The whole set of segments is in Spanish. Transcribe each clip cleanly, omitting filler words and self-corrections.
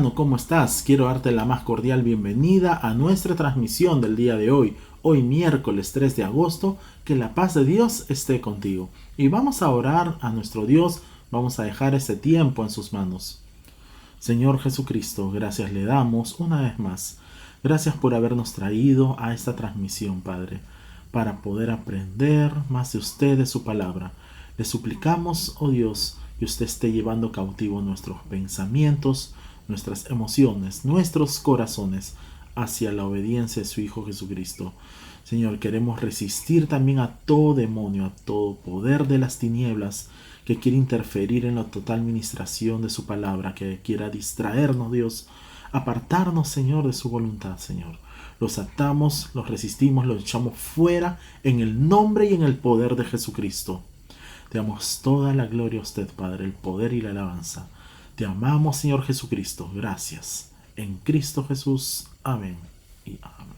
hermano, ¿cómo estás? Quiero darte la más cordial bienvenida a nuestra transmisión del día de hoy miércoles 3 de agosto. Que la paz de Dios esté contigo. Y vamos a orar a nuestro Dios, vamos a dejar ese tiempo en sus manos. Señor Jesucristo, gracias le damos una vez más. Gracias por habernos traído a esta transmisión, Padre, para poder aprender más de usted, de su palabra. Le suplicamos, oh Dios, que usted esté llevando cautivo nuestros pensamientos, nuestras emociones, nuestros corazones hacia la obediencia de su Hijo Jesucristo. Señor, queremos resistir también a todo demonio, a todo poder de las tinieblas que quiere interferir en la total ministración de su palabra, que quiera distraernos, Dios, apartarnos, Señor, de su voluntad, Señor. Los atamos, los resistimos, los echamos fuera en el nombre y en el poder de Jesucristo. Te damos toda la gloria a usted, Padre, el poder y la alabanza. Te amamos, Señor Jesucristo. Gracias. En Cristo Jesús. Amén y amén.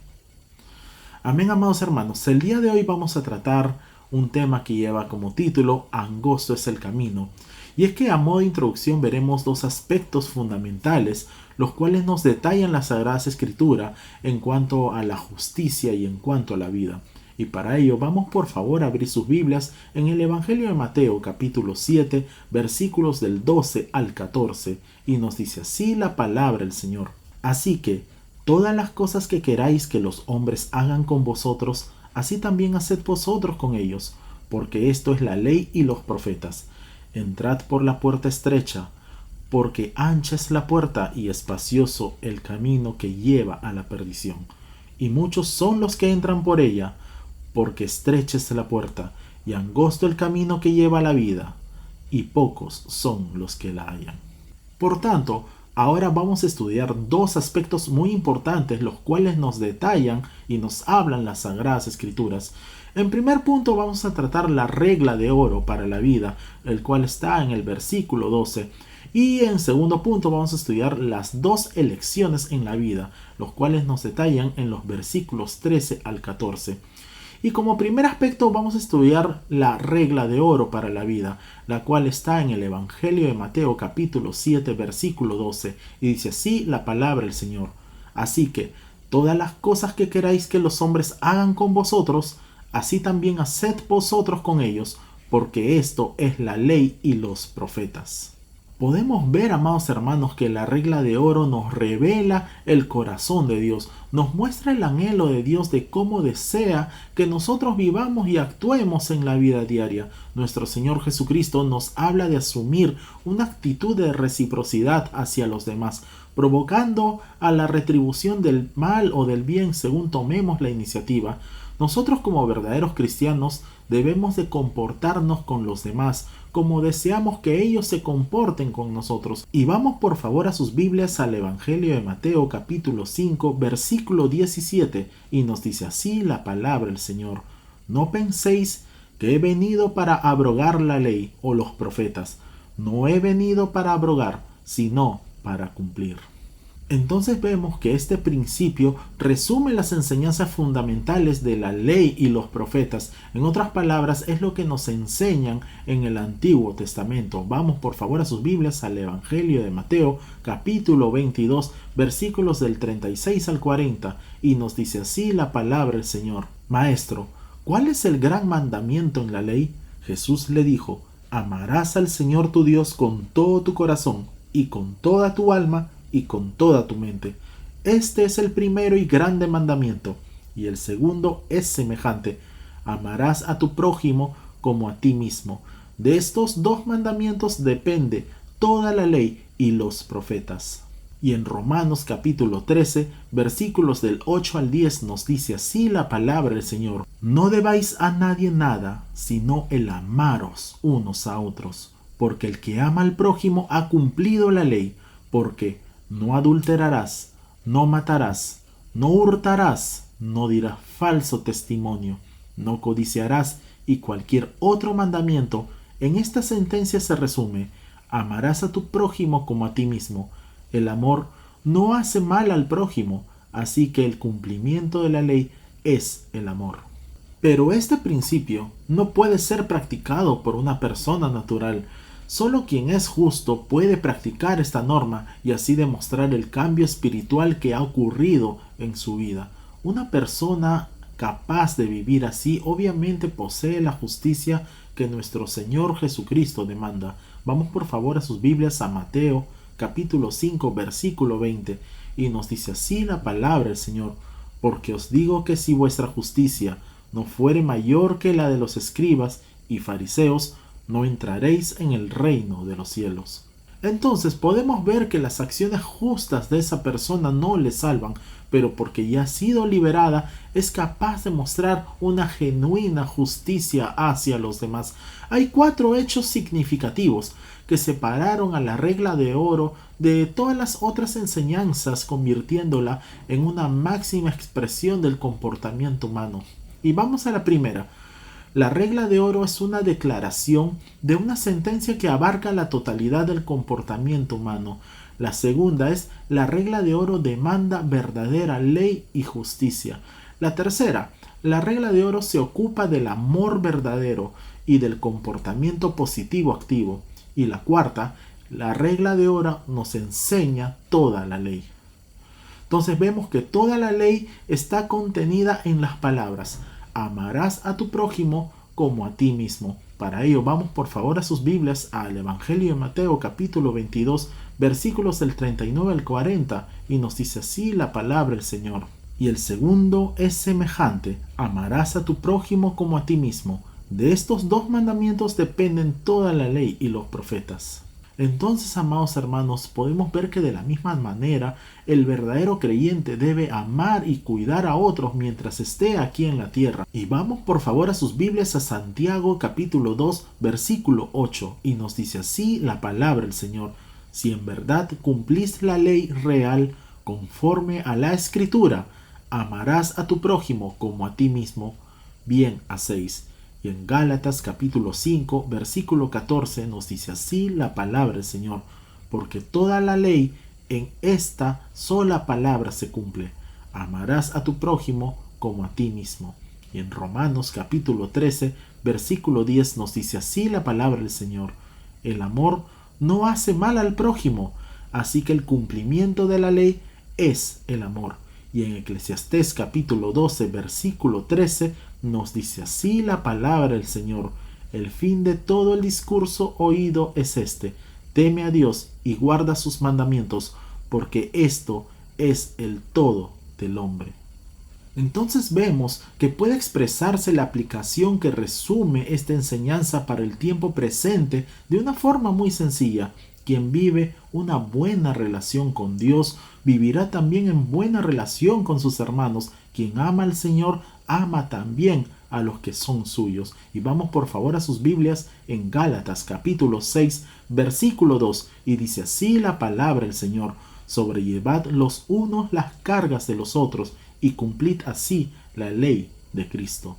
Amén, amados hermanos. El día de hoy vamos a tratar un tema que lleva como título Angosto es el camino. Y es que a modo de introducción veremos dos aspectos fundamentales, los cuales nos detallan la Sagrada Escritura en cuanto a la justicia y en cuanto a la vida. Y para ello vamos por favor a abrir sus Biblias en el Evangelio de Mateo capítulo 7 versículos del 12 al 14 y nos dice así la palabra del Señor. Así que todas las cosas que queráis que los hombres hagan con vosotros, así también haced vosotros con ellos, porque esto es la ley y los profetas. Entrad por la puerta estrecha, porque ancha es la puerta y espacioso el camino que lleva a la perdición. Y muchos son los que entran por ella, porque estrecha es la puerta y angosto el camino que lleva a la vida, y pocos son los que la hallan. Por tanto, ahora vamos a estudiar dos aspectos muy importantes, los cuales nos detallan y nos hablan las Sagradas Escrituras. En primer punto vamos a tratar la regla de oro para la vida, el cual está en el versículo 12. Y en segundo punto vamos a estudiar las dos elecciones en la vida, los cuales nos detallan en los versículos 13 al 14. Y como primer aspecto vamos a estudiar la regla de oro para la vida, la cual está en el Evangelio de Mateo capítulo 7 versículo 12 y dice así la palabra del Señor. Así que todas las cosas que queráis que los hombres hagan con vosotros, así también haced vosotros con ellos, porque esto es la ley y los profetas. Podemos ver, amados hermanos, que la regla de oro nos revela el corazón de Dios, nos muestra el anhelo de Dios de cómo desea que nosotros vivamos y actuemos en la vida diaria. Nuestro Señor Jesucristo nos habla de asumir una actitud de reciprocidad hacia los demás, provocando a la retribución del mal o del bien según tomemos la iniciativa. Nosotros como verdaderos cristianos debemos de comportarnos con los demás como deseamos que ellos se comporten con nosotros. Y vamos por favor a sus Biblias al Evangelio de Mateo capítulo 5 versículo 17 y nos dice así la palabra del Señor. No penséis que he venido para abrogar la ley o los profetas. No he venido para abrogar, sino para cumplir. Entonces vemos que este principio resume las enseñanzas fundamentales de la ley y los profetas. En otras palabras, es lo que nos enseñan en el Antiguo Testamento. Vamos por favor a sus Biblias al Evangelio de Mateo, capítulo 22, versículos del 36 al 40, y nos dice así la palabra del Señor. Maestro, ¿cuál es el gran mandamiento en la ley? Jesús le dijo, amarás al Señor tu Dios con todo tu corazón y con toda tu alma y con toda tu mente. Este es el primero y grande mandamiento, y el segundo es semejante: amarás a tu prójimo como a ti mismo. De estos dos mandamientos depende toda la ley y los profetas. Y en Romanos capítulo 13, versículos del 8 al 10 nos dice así la palabra del Señor. No debáis a nadie nada, sino el amaros unos a otros, porque el que ama al prójimo ha cumplido la ley, porque no adulterarás, no matarás, no hurtarás, no dirás falso testimonio, no codiciarás y cualquier otro mandamiento. En esta sentencia se resume: amarás a tu prójimo como a ti mismo. El amor no hace mal al prójimo, así que el cumplimiento de la ley es el amor. Pero este principio no puede ser practicado por una persona natural, Solo quien es justo puede practicar esta norma y así demostrar el cambio espiritual que ha ocurrido en su vida. Una persona capaz de vivir así obviamente posee la justicia que nuestro Señor Jesucristo demanda. Vamos por favor a sus Biblias a Mateo capítulo 5 versículo 20 y nos dice así la palabra del Señor: porque os digo que si vuestra justicia no fuere mayor que la de los escribas y fariseos, no entraréis en el reino de los cielos. Entonces podemos ver que las acciones justas de esa persona no le salvan, pero porque ya ha sido liberada, es capaz de mostrar una genuina justicia hacia los demás. Hay 4 hechos significativos que separaron a la regla de oro de todas las otras enseñanzas, convirtiéndola en una máxima expresión del comportamiento humano. Y vamos a la primera. La regla de oro es una declaración de una sentencia que abarca la totalidad del comportamiento humano. La segunda es: la regla de oro demanda verdadera ley y justicia. La tercera: la regla de oro se ocupa del amor verdadero y del comportamiento positivo activo. Y la cuarta: la regla de oro nos enseña toda la ley. Entonces vemos que toda la ley está contenida en las palabras: amarás a tu prójimo como a ti mismo. Para ello vamos por favor a sus Biblias al Evangelio de Mateo capítulo 22 versículos del 39 al 40 y nos dice así la palabra del Señor: y el segundo es semejante: amarás a tu prójimo como a ti mismo. De estos 2 mandamientos dependen toda la ley y los profetas. Entonces, amados hermanos, podemos ver que de la misma manera el verdadero creyente debe amar y cuidar a otros mientras esté aquí en la tierra. Y vamos por favor a sus Biblias a Santiago capítulo 2 versículo 8 y nos dice así la palabra del Señor: si en verdad cumplís la ley real conforme a la Escritura, amarás a tu prójimo como a ti mismo, bien hacéis. Y en Gálatas capítulo 5 versículo 14 nos dice así la palabra del Señor: porque toda la ley en esta sola palabra se cumple: amarás a tu prójimo como a ti mismo. Y en Romanos capítulo 13 versículo 10 nos dice así la palabra del Señor: el amor no hace mal al prójimo, así que el cumplimiento de la ley es el amor. Y en Eclesiastés capítulo 12 versículo 13 nos dice así la palabra del Señor: el fin de todo el discurso oído es este: teme a Dios y guarda sus mandamientos, porque esto es el todo del hombre. Entonces vemos que puede expresarse la aplicación que resume esta enseñanza para el tiempo presente de una forma muy sencilla: quien vive una buena relación con Dios vivirá también en buena relación con sus hermanos. Quien ama al Señor ama también a los que son suyos. Y vamos por favor a sus Biblias en Gálatas capítulo 6 versículo 2 y dice así la palabra del Señor: sobrellevad los unos las cargas de los otros y cumplid así la ley de Cristo.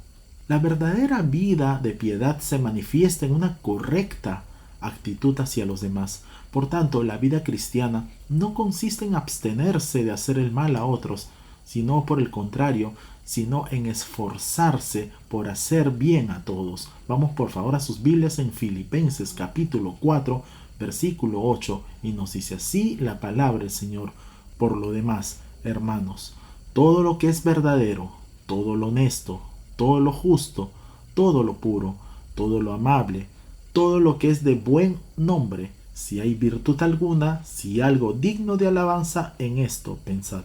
La verdadera vida de piedad se manifiesta en una correcta actitud hacia los demás. Por tanto, la vida cristiana no consiste en abstenerse de hacer el mal a otros, sino por el contrario, sino en esforzarse por hacer bien a todos. Vamos por favor a sus Biblias en Filipenses capítulo 4 versículo 8 y nos dice así la palabra del Señor: por lo demás, hermanos, todo lo que es verdadero, todo lo honesto, todo lo justo, todo lo puro, todo lo amable, todo lo que es de buen nombre, si hay virtud alguna, si algo digno de alabanza, en esto pensad.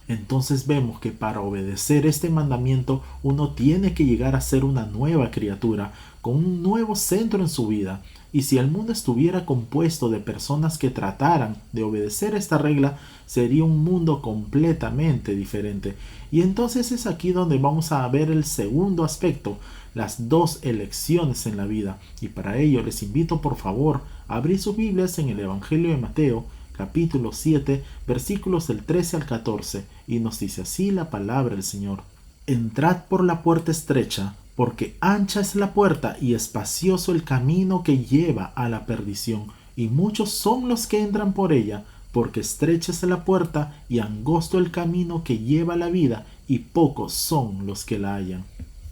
Entonces vemos que para obedecer este mandamiento uno tiene que llegar a ser una nueva criatura, con un nuevo centro en su vida. Y si el mundo estuviera compuesto de personas que trataran de obedecer esta regla, sería un mundo completamente diferente. Y entonces es aquí donde vamos a ver el segundo aspecto: las 2 elecciones en la vida. Y para ello les invito por favor a abrir sus Biblias en el Evangelio de Mateo capítulo 7 versículos del 13 al 14 y nos dice así la palabra del Señor: entrad por la puerta estrecha, porque ancha es la puerta y espacioso el camino que lleva a la perdición, y muchos son los que entran por ella, porque estrecha es la puerta y angosto el camino que lleva a la vida, y pocos son los que la hallan.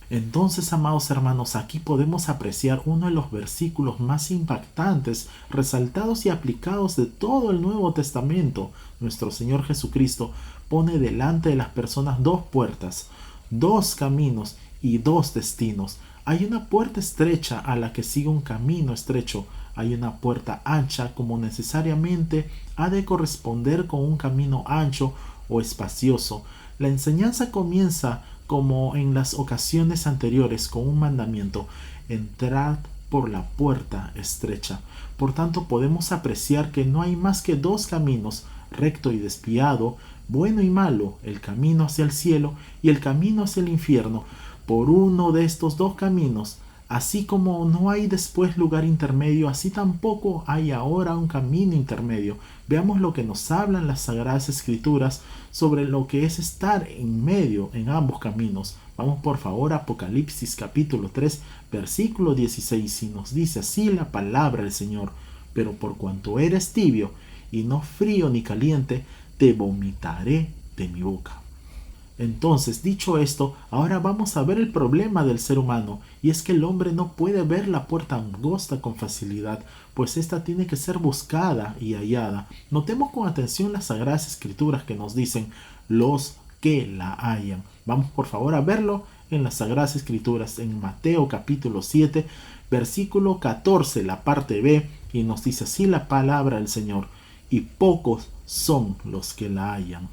Entonces, amados hermanos, aquí podemos apreciar uno de los versículos más impactantes, resaltados y aplicados de todo el Nuevo Testamento. Nuestro Señor Jesucristo pone delante de las personas dos puertas, dos caminos y dos destinos. Hay una puerta estrecha a la que sigue un camino estrecho. Hay una puerta ancha como necesariamente ha de corresponder con un camino ancho o espacioso. La enseñanza comienza como en las ocasiones anteriores con un mandamiento: entrad por la puerta estrecha. Por tanto, podemos apreciar que no hay más que dos caminos, recto y despiado, bueno y malo, el camino hacia el cielo y el camino hacia el infierno. Por uno de estos dos caminos, así como no hay después lugar intermedio, así tampoco hay ahora un camino intermedio. Veamos lo que nos hablan las Sagradas Escrituras sobre lo que es estar en medio en ambos caminos. Vamos por favor a Apocalipsis capítulo 3, versículo 16, y nos dice así la palabra del Señor: pero por cuanto eres tibio y no frío ni caliente, te vomitaré de mi boca. Entonces, dicho esto, ahora vamos a ver el problema del ser humano, y es que el hombre no puede ver la puerta angosta con facilidad, pues ésta tiene que ser buscada y hallada. Notemos con atención las Sagradas Escrituras que nos dicen los que la hallan. Vamos por favor a verlo en las Sagradas Escrituras, en Mateo capítulo 7, versículo 14, la parte B, y nos dice así la palabra del Señor: y pocos son los que la hallan.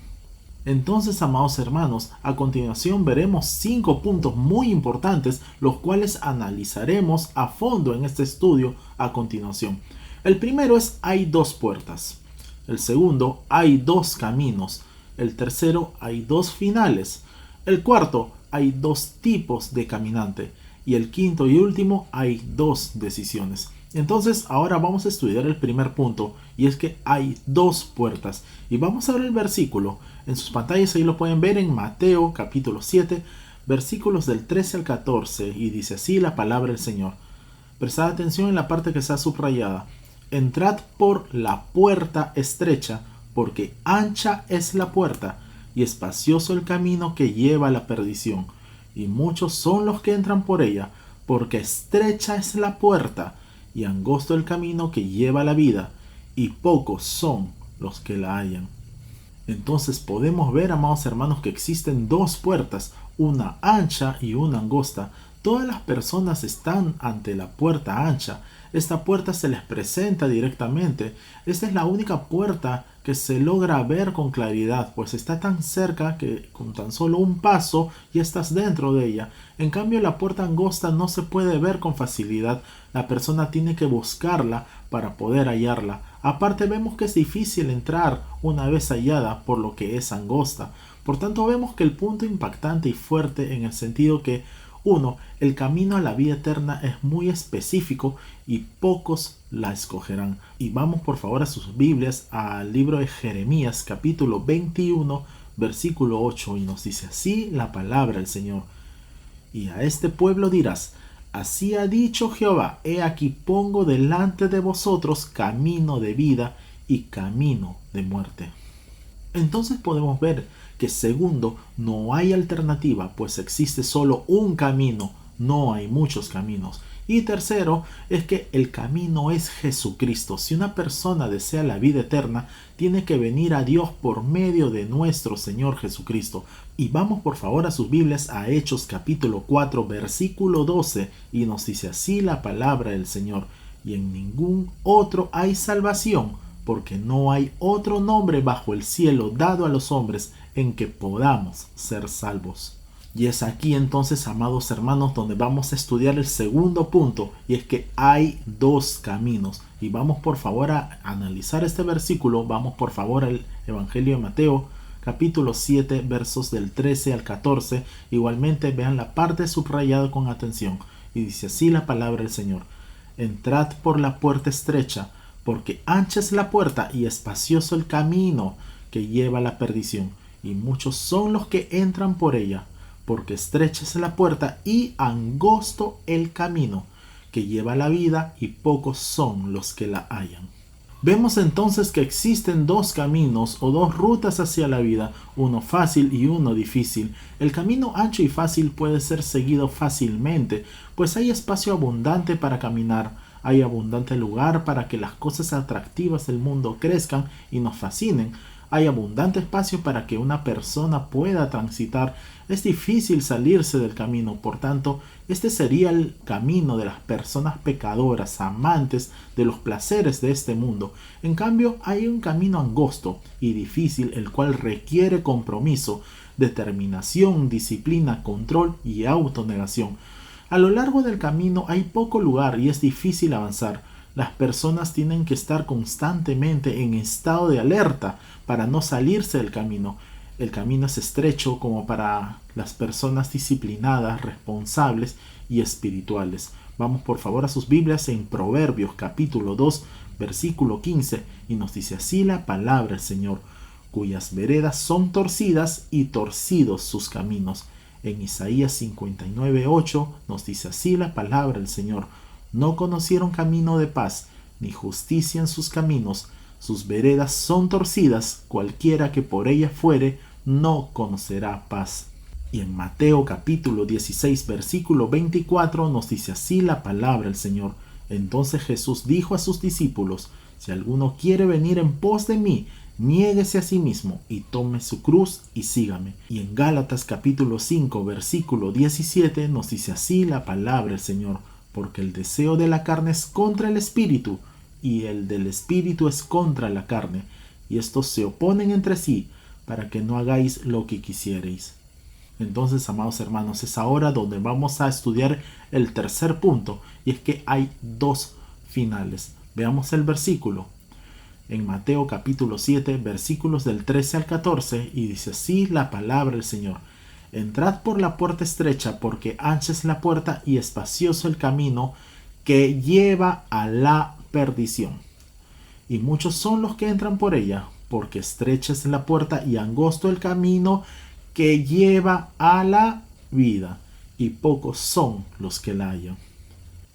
Entonces, amados hermanos, a continuación veremos 5 puntos muy importantes, los cuales analizaremos a fondo en este estudio a continuación. El primero es: hay dos puertas. El segundo: hay dos caminos. El tercero: hay dos finales. El cuarto: hay dos tipos de caminante. Y el quinto y último: hay dos decisiones. Entonces, ahora vamos a estudiar el primer punto, y es que hay dos puertas. Y vamos a ver el versículo. En sus pantallas ahí lo pueden ver en Mateo capítulo 7, versículos del 13 al 14, y dice así la palabra del Señor. Prestad atención en la parte que está subrayada: entrad por la puerta estrecha, porque ancha es la puerta y espacioso el camino que lleva a la perdición, y muchos son los que entran por ella, porque estrecha es la puerta y angosto el camino que lleva a la vida, y pocos son los que la hallan. Entonces podemos ver, amados hermanos, que existen dos puertas, una ancha y una angosta. Todas las personas están ante la puerta ancha. Esta puerta se les presenta directamente. Esta es la única puerta que se logra ver con claridad, pues está tan cerca que con tan solo un paso ya estás dentro de ella. En cambio, la puerta angosta no se puede ver con facilidad. La persona tiene que buscarla para poder hallarla. Aparte, vemos que es difícil entrar una vez hallada, por lo que es angosta. Por tanto, vemos que el punto impactante y fuerte en el sentido que 1. El camino a la vida eterna es muy específico y pocos la escogerán. Y vamos por favor a sus Biblias al libro de Jeremías capítulo 21 versículo 8, y nos dice así la palabra del Señor: y a este pueblo dirás: así ha dicho Jehová, he aquí pongo delante de vosotros camino de vida y camino de muerte. Entonces podemos ver que segundo, no hay alternativa, pues existe solo un camino, no hay muchos caminos. Y tercero, es que el camino es Jesucristo. Si una persona desea la vida eterna, tiene que venir a Dios por medio de nuestro Señor Jesucristo. Y vamos por favor a sus Biblias a Hechos capítulo 4 versículo 12, y nos dice así la palabra del Señor: y en ningún otro hay salvación, porque no hay otro nombre bajo el cielo dado a los hombres en que podamos ser salvos. Y es aquí entonces, amados hermanos, donde vamos a estudiar el segundo punto, y es que hay dos caminos. Y vamos por favor a analizar este versículo. Vamos por favor al Evangelio de Mateo capítulo 7 versos del 13 al 14. Igualmente vean la parte subrayada con atención, y dice así la palabra del Señor: entrad por la puerta estrecha, porque ancha es la puerta y espacioso el camino que lleva a la perdición, y muchos son los que entran por ella, porque estrecha es la puerta y angosto el camino que lleva a la vida, y pocos son los que la hallan. Vemos entonces que existen dos caminos o dos rutas hacia la vida, uno fácil y uno difícil. El camino ancho y fácil puede ser seguido fácilmente, pues hay espacio abundante para caminar, hay abundante lugar para que las cosas atractivas del mundo crezcan y nos fascinen. Hay abundante espacio para que una persona pueda transitar. Es difícil salirse del camino, por tanto, este sería el camino de las personas pecadoras, amantes de los placeres de este mundo. En cambio, hay un camino angosto y difícil, el cual requiere compromiso, determinación, disciplina, control y autonegación. A lo largo del camino hay poco lugar y es difícil avanzar. Las personas tienen que estar constantemente en estado de alerta para no salirse del camino. El camino es estrecho como para las personas disciplinadas, responsables y espirituales. Vamos por favor a sus Biblias en Proverbios capítulo 2, versículo 15, y nos dice así la palabra del Señor, cuyas veredas son torcidas y torcidos sus caminos. En Isaías 59, 8 nos dice así la palabra del Señor, no conocieron camino de paz, ni justicia en sus caminos. Sus veredas son torcidas, cualquiera que por ellas fuere, no conocerá paz. Y en Mateo capítulo 16, versículo 24 nos dice así la palabra del Señor. Entonces Jesús dijo a sus discípulos, si alguno quiere venir en pos de mí, niéguese a sí mismo y tome su cruz y sígame. Y en Gálatas capítulo 5, versículo 17 nos dice así la palabra del Señor. Porque el deseo de la carne es contra el espíritu, y el del espíritu es contra la carne, y estos se oponen entre sí, para que no hagáis lo que quisierais. Entonces, amados hermanos, es ahora donde vamos a estudiar el tercer punto, y es que hay dos finales. Veamos el versículo. En Mateo capítulo 7, versículos del 13 al 14, y dice así la palabra del Señor. Entrad por la puerta estrecha, porque ancha es la puerta y espacioso el camino que lleva a la perdición. Y muchos son los que entran por ella, porque estrecha es la puerta y angosto el camino que lleva a la vida, y pocos son los que la hallan.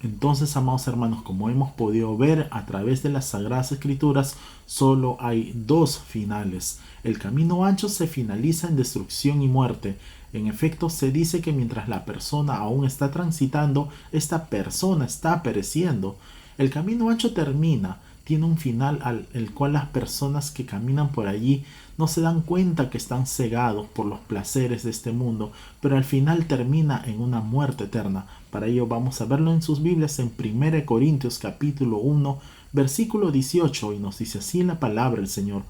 Entonces, amados hermanos, como hemos podido ver a través de las Sagradas Escrituras, solo hay dos finales. El camino ancho se finaliza en destrucción y muerte. En efecto, se dice que mientras la persona aún está transitando, esta persona está pereciendo. El camino ancho termina, tiene un final el cual las personas que caminan por allí no se dan cuenta que están cegados por los placeres de este mundo, pero al final termina en una muerte eterna. Para ello vamos a verlo en sus Biblias en 1 Corintios capítulo 1, versículo 18, y nos dice así la palabra del Señor,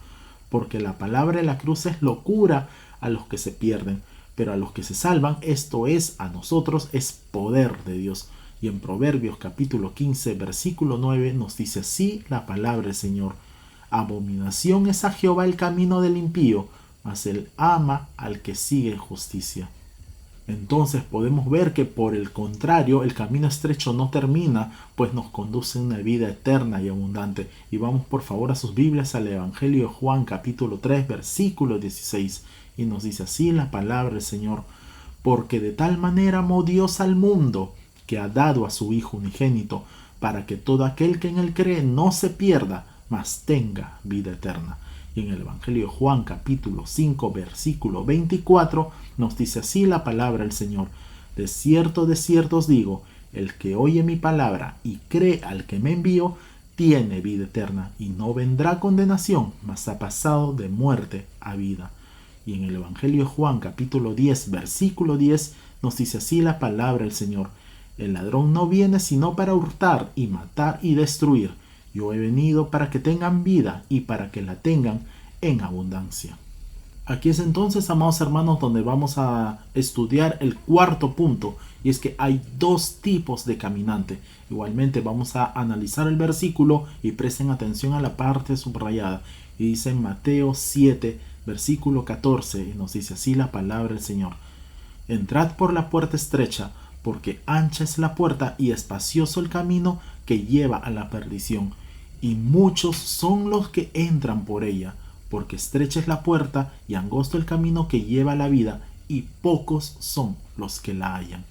porque la palabra de la cruz es locura a los que se pierden, pero a los que se salvan, esto es, a nosotros, es poder de Dios. Y en Proverbios capítulo 15, versículo 9 nos dice así la palabra del Señor. Abominación es a Jehová el camino del impío, mas él ama al que sigue justicia. Entonces podemos ver que por el contrario el camino estrecho no termina, pues nos conduce a una vida eterna y abundante. Y vamos por favor a sus Biblias al Evangelio de Juan capítulo 3 versículo 16 y nos dice así la palabra del Señor. Porque de tal manera amó Dios al mundo que ha dado a su Hijo unigénito, para que todo aquel que en él cree no se pierda, mas tenga vida eterna. Y en el Evangelio de Juan capítulo 5 versículo 24 nos dice así la palabra del Señor. De cierto os digo, el que oye mi palabra y cree al que me envió, tiene vida eterna y no vendrá condenación, mas ha pasado de muerte a vida. Y en el Evangelio de Juan capítulo 10 versículo 10 nos dice así la palabra del Señor. El ladrón no viene sino para hurtar y matar y destruir. Yo he venido para que tengan vida y para que la tengan en abundancia. Aquí es entonces, amados hermanos, donde vamos a estudiar el cuarto punto, y es que hay dos tipos de caminante. Igualmente vamos a analizar el versículo y presten atención a la parte subrayada. Y dice en Mateo 7, versículo 14, y nos dice así la palabra del Señor. Entrad por la puerta estrecha, porque ancha es la puerta y espacioso el camino que lleva a la perdición, y muchos son los que entran por ella, porque estrecha es la puerta y angosto el camino que lleva a la vida, y pocos son los que la hallan.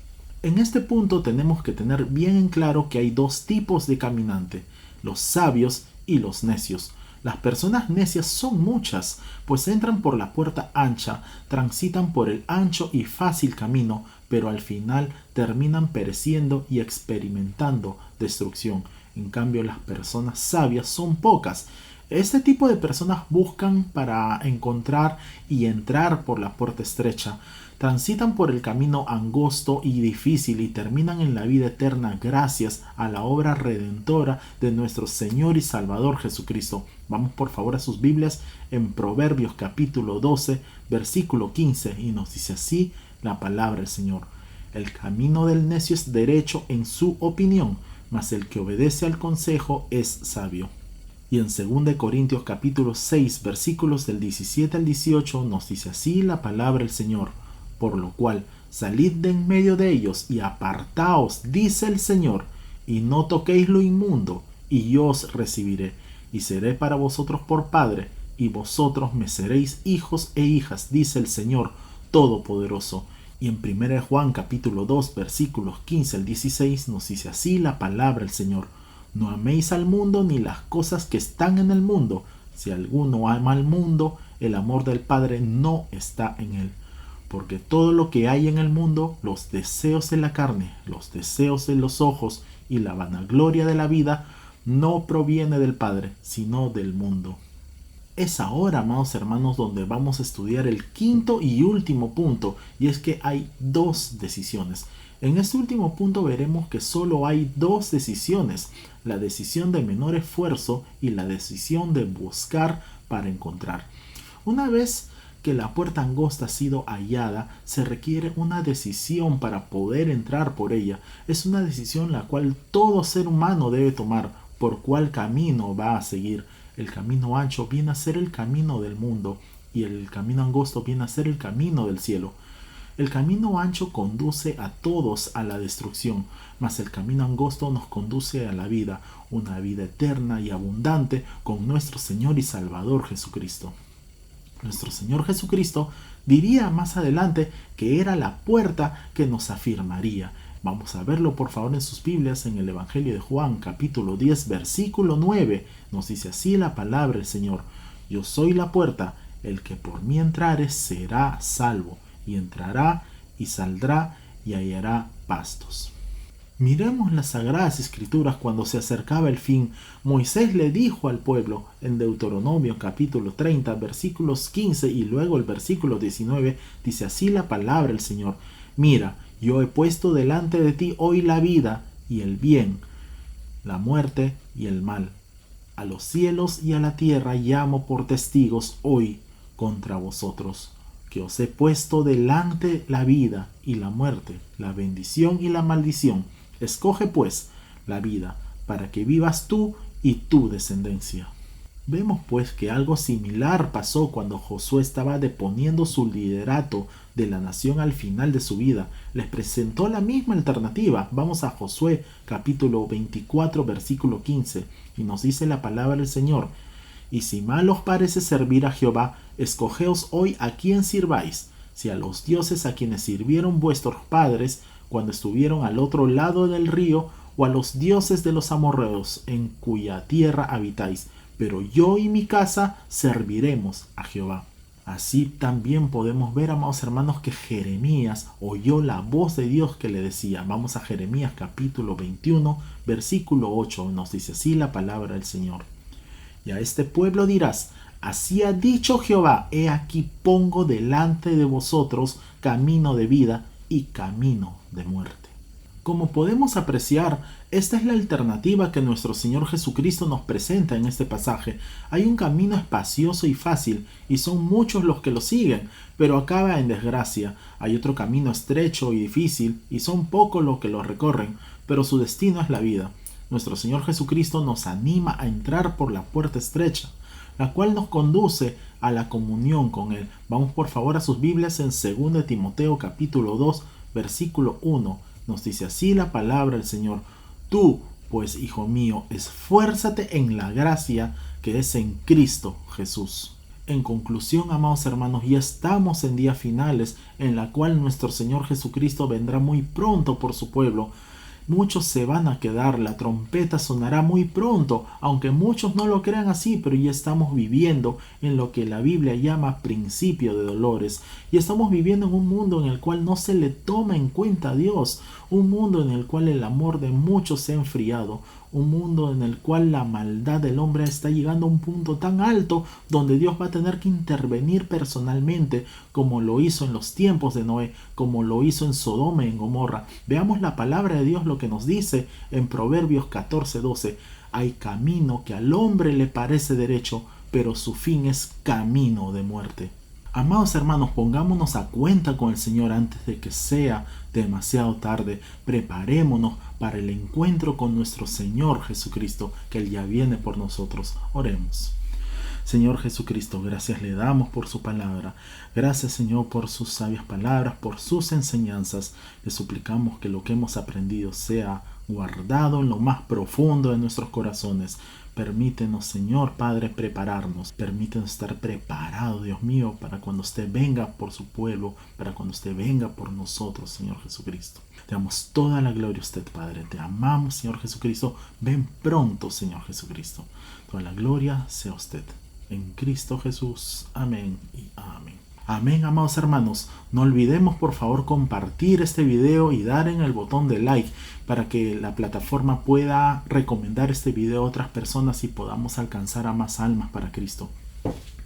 En este punto tenemos que tener bien en claro que hay dos tipos de caminante, los sabios y los necios. Las personas necias son muchas, pues entran por la puerta ancha, transitan por el ancho y fácil camino, pero al final terminan pereciendo y experimentando destrucción. En cambio, las personas sabias son pocas. Este tipo de personas buscan para encontrar y entrar por la puerta estrecha. Transitan por el camino angosto y difícil y terminan en la vida eterna gracias a la obra redentora de nuestro Señor y Salvador Jesucristo. Vamos por favor a sus Biblias en Proverbios capítulo 12, versículo 15, y nos dice así la palabra del Señor. El camino del necio es derecho en su opinión, mas el que obedece al consejo es sabio. Y en 2 Corintios capítulo 6, versículos del 17 al 18 nos dice así la palabra del Señor. Por lo cual, salid de en medio de ellos y apartaos, dice el Señor, y no toquéis lo inmundo, y yo os recibiré, y seré para vosotros por Padre, y vosotros me seréis hijos e hijas, dice el Señor Todopoderoso. Y en 1 Juan capítulo 2, versículos 15 al 16 nos dice así la palabra del Señor. No améis al mundo ni las cosas que están en el mundo. Si alguno ama al mundo, el amor del Padre no está en él. Porque todo lo que hay en el mundo, los deseos de la carne, los deseos de los ojos y la vanagloria de la vida, no proviene del Padre, sino del mundo. Es ahora, amados hermanos, donde vamos a estudiar el quinto y último punto, y es que hay dos decisiones. En este último punto veremos que solo hay dos decisiones, la decisión de menor esfuerzo y la decisión de buscar para encontrar. Una vez que la puerta angosta ha sido hallada, se requiere una decisión para poder entrar por ella. Es una decisión la cual todo ser humano debe tomar, por cuál camino va a seguir. El camino ancho viene a ser el camino del mundo y el camino angosto viene a ser el camino del cielo. El camino ancho conduce a todos a la destrucción, mas el camino angosto nos conduce a la vida, una vida eterna y abundante con nuestro Señor y Salvador Jesucristo. Nuestro Señor Jesucristo diría más adelante que era la puerta que nos afirmaría. Vamos a verlo por favor en sus Biblias en el Evangelio de Juan capítulo 10 versículo 9. Nos dice así la palabra del Señor. Yo soy la puerta, el que por mí entrare será salvo, y entrará y saldrá y hallará pastos. Miremos las Sagradas Escrituras cuando se acercaba el fin. Moisés le dijo al pueblo en Deuteronomio capítulo 30 versículos 15 y luego el versículo 19 dice así la palabra del Señor. Mira, yo he puesto delante de ti hoy la vida y el bien, la muerte y el mal. A los cielos y a la tierra llamo por testigos hoy contra vosotros, que os he puesto delante la vida y la muerte, la bendición y la maldición. Escoge pues la vida, para que vivas tú y tu descendencia. Vemos pues que algo similar pasó cuando Josué estaba deponiendo su liderato de la nación al final de su vida. Les presentó la misma alternativa. Vamos a Josué capítulo 24 versículo 15 y nos dice la palabra del Señor. Y si mal os parece servir a Jehová, escogeos hoy a quién sirváis, si a los dioses a quienes sirvieron vuestros padres cuando estuvieron al otro lado del río, o a los dioses de los amorreos en cuya tierra habitáis. Pero yo y mi casa serviremos a Jehová. Así también podemos ver, amados hermanos, que Jeremías oyó la voz de Dios que le decía. Vamos a Jeremías capítulo 21, versículo 8. Nos dice así la palabra del Señor. Y a este pueblo dirás, así ha dicho Jehová, he aquí pongo delante de vosotros camino de vida y camino de muerte. Como podemos apreciar, esta es la alternativa que nuestro Señor Jesucristo nos presenta en este pasaje. Hay un camino espacioso y fácil, y son muchos los que lo siguen, pero acaba en desgracia. Hay otro camino estrecho y difícil, y son pocos los que lo recorren, pero su destino es la vida. Nuestro Señor Jesucristo nos anima a entrar por la puerta estrecha, la cual nos conduce a la comunión con Él. Vamos por favor a sus Biblias en 2 Timoteo capítulo 2, versículo 1. Nos dice así la palabra del Señor. Tú, pues, hijo mío, esfuérzate en la gracia que es en Cristo Jesús. En conclusión, amados hermanos, ya estamos en días finales en la cual nuestro Señor Jesucristo vendrá muy pronto por su pueblo. Muchos se van a quedar, la trompeta sonará muy pronto, aunque muchos no lo crean así, pero ya estamos viviendo en lo que la Biblia llama principio de dolores. Y estamos viviendo en un mundo en el cual no se le toma en cuenta a Dios, un mundo en el cual el amor de muchos se ha enfriado, un mundo en el cual la maldad del hombre está llegando a un punto tan alto donde Dios va a tener que intervenir personalmente, como lo hizo en los tiempos de Noé, como lo hizo en Sodoma y en Gomorra. Veamos la palabra de Dios lo que nos dice en Proverbios 14:12. Hay camino que al hombre le parece derecho, pero su fin es camino de muerte. Amados hermanos, pongámonos a cuenta con el Señor antes de que sea demasiado tarde. Preparémonos para el encuentro con nuestro Señor Jesucristo, que Él ya viene por nosotros. Oremos. Señor Jesucristo, gracias le damos por su palabra. Gracias, Señor, por sus sabias palabras, por sus enseñanzas. Le suplicamos que lo que hemos aprendido sea guardado en lo más profundo de nuestros corazones. Permítenos, Señor Padre, prepararnos. Permítenos estar preparados, Dios mío, para cuando usted venga por su pueblo, para cuando usted venga por nosotros, Señor Jesucristo. Te damos toda la gloria a usted, Padre. Te amamos, Señor Jesucristo. Ven pronto, Señor Jesucristo. Toda la gloria sea a usted. En Cristo Jesús. Amén y amén. Amén, amados hermanos. No olvidemos por favor compartir este video y dar en el botón de like para que la plataforma pueda recomendar este video a otras personas y podamos alcanzar a más almas para Cristo.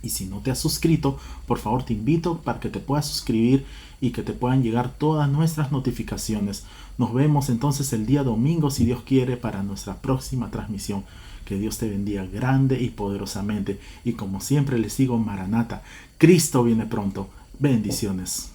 Y si no te has suscrito, por favor te invito para que te puedas suscribir y que te puedan llegar todas nuestras notificaciones. Nos vemos entonces el día domingo, si Dios quiere, para nuestra próxima transmisión. Que Dios te bendiga grande y poderosamente. Y como siempre les digo, Maranata, Cristo viene pronto. Bendiciones.